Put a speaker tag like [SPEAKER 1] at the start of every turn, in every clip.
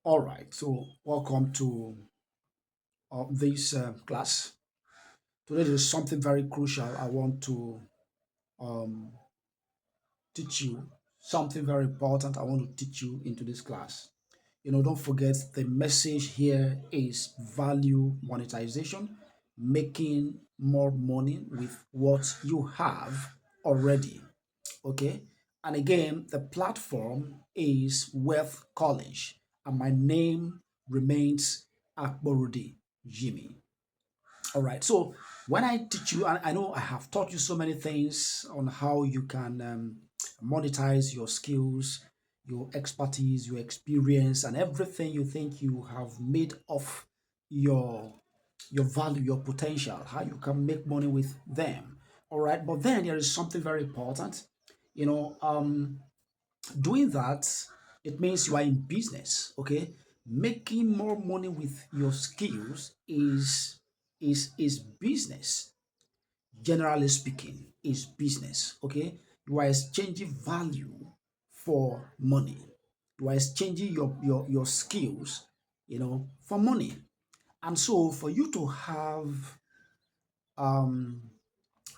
[SPEAKER 1] All right, so welcome to this class. Today there is something very crucial I want to um, teach you. Something very important I want to teach you into this class. Don't forget the message here is value monetization, making more money with what you have already. Okay, and again, the platform is Wealth College, and my name remains Akborudi Jimmy. All right, so when I teach you, I know I have taught you so many things on how you can monetize your skills, your expertise, your experience, and everything you think you have made of your your value, your potential, how you can make money with them. All right, but then there is something very important. You know, um, Doing that, it means you are in business. Okay, making more money with your skills is business. Generally speaking, is business. Okay, you are exchanging value for money. You are exchanging your skills, for money. And so for you to have um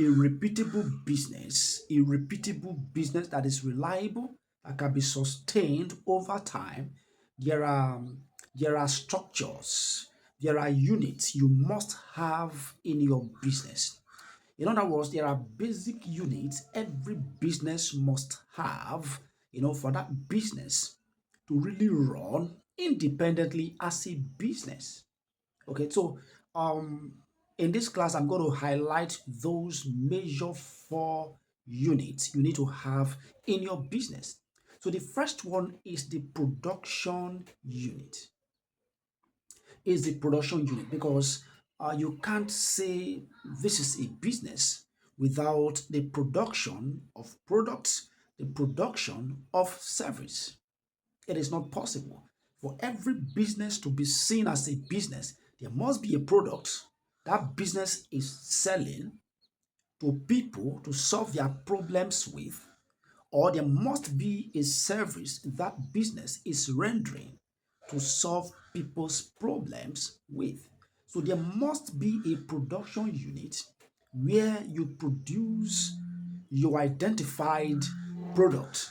[SPEAKER 1] a repeatable business that is reliable, that can be sustained over time, there are there are structures, there are units you must have in your business. In other words, there are basic units every business must have, for that business to really run independently as a business. Okay, so um, in this class, I'm going to highlight those major four units you need to have in your business. So the first one is the production unit. Is the production unit because you can't say this is a business without the production of products, the production of service. It is not possible. For every business to be seen as a business, there must be a product that business is selling to people to solve their problems with, or there must be a service that business is rendering to solve people's problems with. So there must be a production unit where you produce your identified product,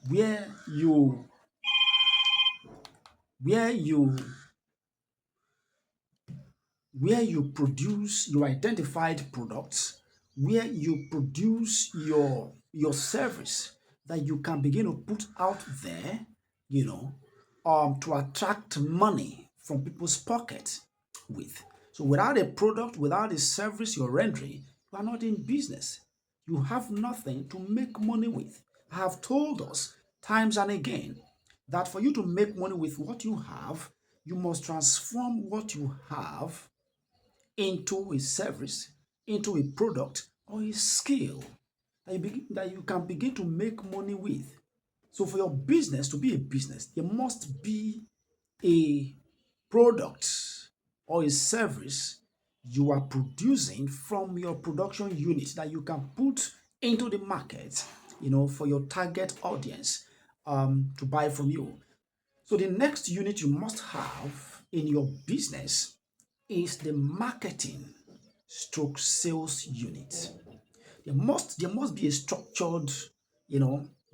[SPEAKER 1] where you where you where you produce your identified products, where you produce your service that you can begin to put out there, you know, to attract money from people's pocket with. So without a product, without a service you're rendering, you are not in business. You have nothing to make money with. I have told us times and again that for you to make money with what you have, you must transform what you have into a service, into a product, or a skill that you can begin to make money with. So, for your business to be a business, there must be a product or a service you are producing from your production unit that you can put into the market, for your target audience to buy from you. So, the next unit you must have in your business is the marketing stroke sales unit. There must be a structured,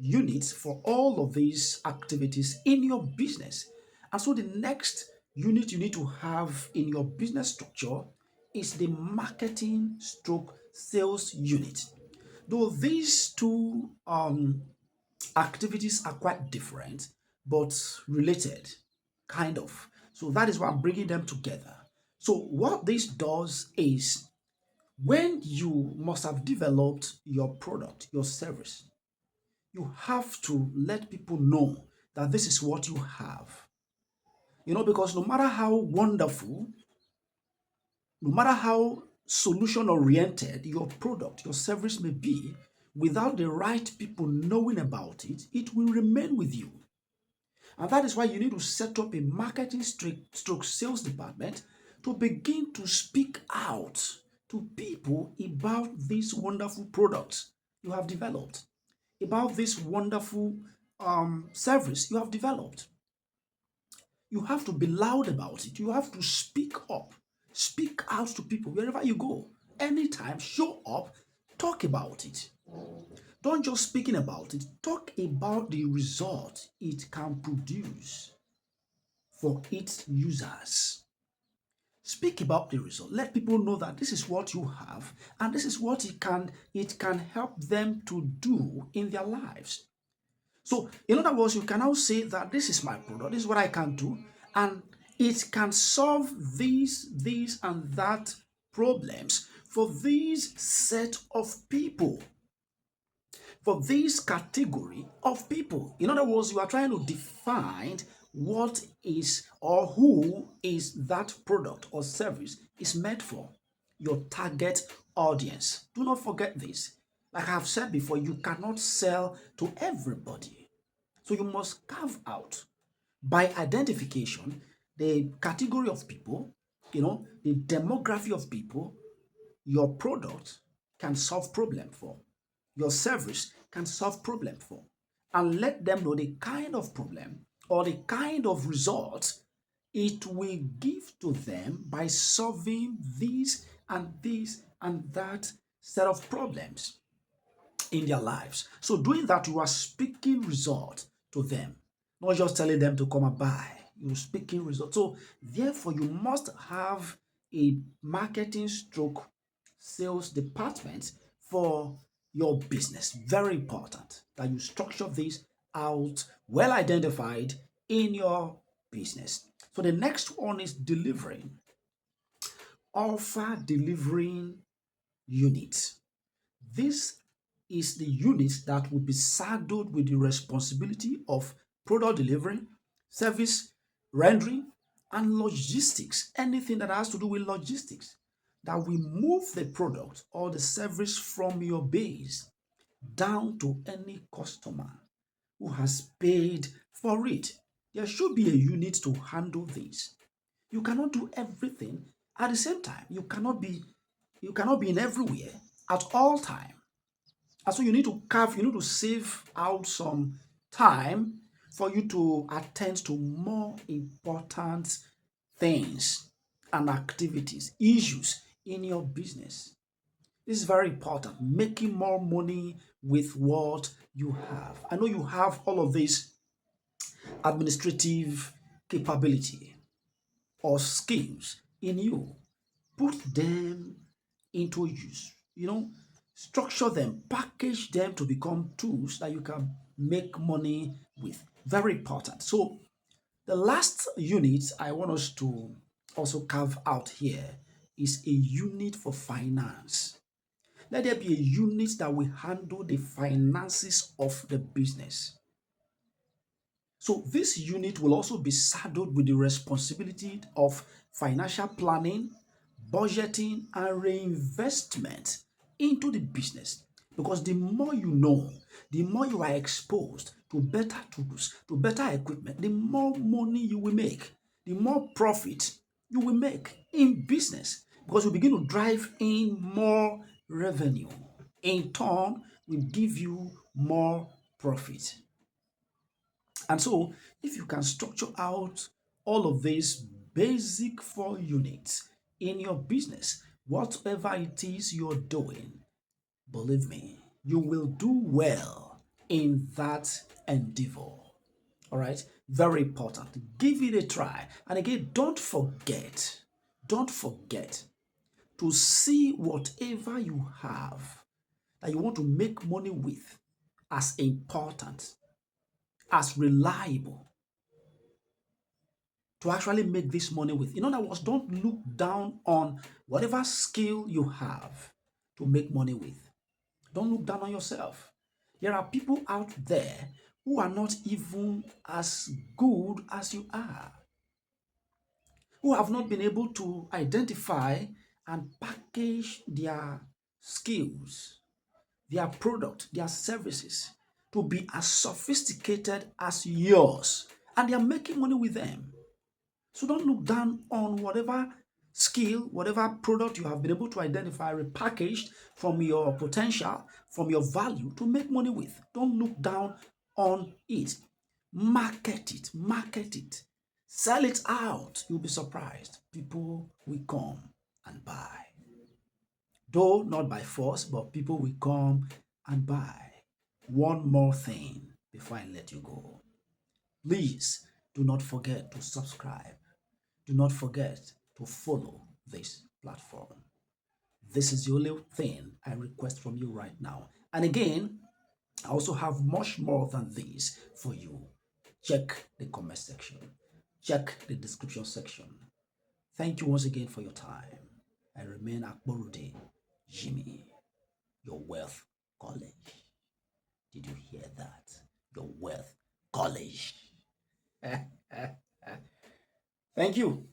[SPEAKER 1] unit for all of these activities in your business. And so the next unit you need to have in your business structure is the marketing stroke sales unit. Though these two activities are quite different but related, kind of. So that is why I'm bringing them together. So what this does is when you must have developed your product, your service, you have to let people know that this is what you have. Because no matter how wonderful, no matter how solution oriented your product, your service may be, without the right people knowing about it, it will remain with you. And that is why you need to set up a marketing stroke sales department to begin to speak out to people about these wonderful products you have developed, about this wonderful service you have developed. You have to be loud about it. You have to speak up. Speak out to people wherever you go. Anytime, show up, talk about it. Don't just speaking about it, talk about the result it can produce for its users. Speak about the result. Let people know that this is what you have and this is what it can help them to do in their lives. So, in other words, you can now say that this is my product, this is what I can do, and it can solve these, and that problems for these set of people, for this category of people. In other words, you are trying to define what is or who is that product or service is meant for, your target audience. Do not forget this. Like I have said before, you cannot sell to everybody. So you must carve out by identification the category of people, the demography of people your product can solve problem for, your service can solve problem for, and let them know the kind of problem or the kind of results it will give to them by solving this and that set of problems in their lives. So doing that, you are speaking result to them, not just telling them to come and buy. You're speaking result. So therefore, you must have a marketing stroke sales department for your business. Very important that you structure this out well identified in your business. So the next one is delivering. Offer delivering units. This is the unit that will be saddled with the responsibility of product delivery, service rendering, and logistics. Anything that has to do with logistics that will move the product or the service from your base down to any customer who has paid for it. There should be a unit to handle this. You cannot do everything at the same time. You cannot be in everywhere at all time. And so you need to save out some time for you to attend to more important things and activities, issues in your business. This is very important. Making more money with what you have. I know you have all of this administrative capability or skills in you. Put them into use. Structure them, package them to become tools that you can make money with. Very important. So, the last unit I want us to also carve out here is a unit for finance. Let there be a unit that will handle the finances of the business. So this unit will also be saddled with the responsibility of financial planning, budgeting, and reinvestment into the business. Because the more you know, the more you are exposed to better tools, to better equipment, the more money you will make, the more profit you will make in business. Because you begin to drive in more revenue. In turn, will give you more profit. And so, if you can structure out all of these basic 4 units in your business, whatever it is you're doing, believe me, you will do well in that endeavor. All right, very important. Give it a try. And again, don't forget to see whatever you have that you want to make money with as important, as reliable to actually make this money with. In other words, don't look down on whatever skill you have to make money with. Don't look down on yourself. There are people out there who are not even as good as you are, who have not been able to identify and package their skills, their product, their services to be as sophisticated as yours, and they are making money with them. So don't look down on whatever skill, whatever product you have been able to identify, repackaged from your potential, from your value to make money with. Don't look down on it. Market it. Market it. Sell it out. You'll be surprised. People will come and buy. Though not by force, but people will come and buy. One more thing before I let you go. Please do not forget to subscribe. Do not forget to follow this platform. This is the only thing I request from you right now. And again, I also have much more than this for you. Check the comment section. Check the description section. Thank you once again for your time. I remain Akborude Jimmy, your wealth college. Did you hear that? Your wealth college. Thank you.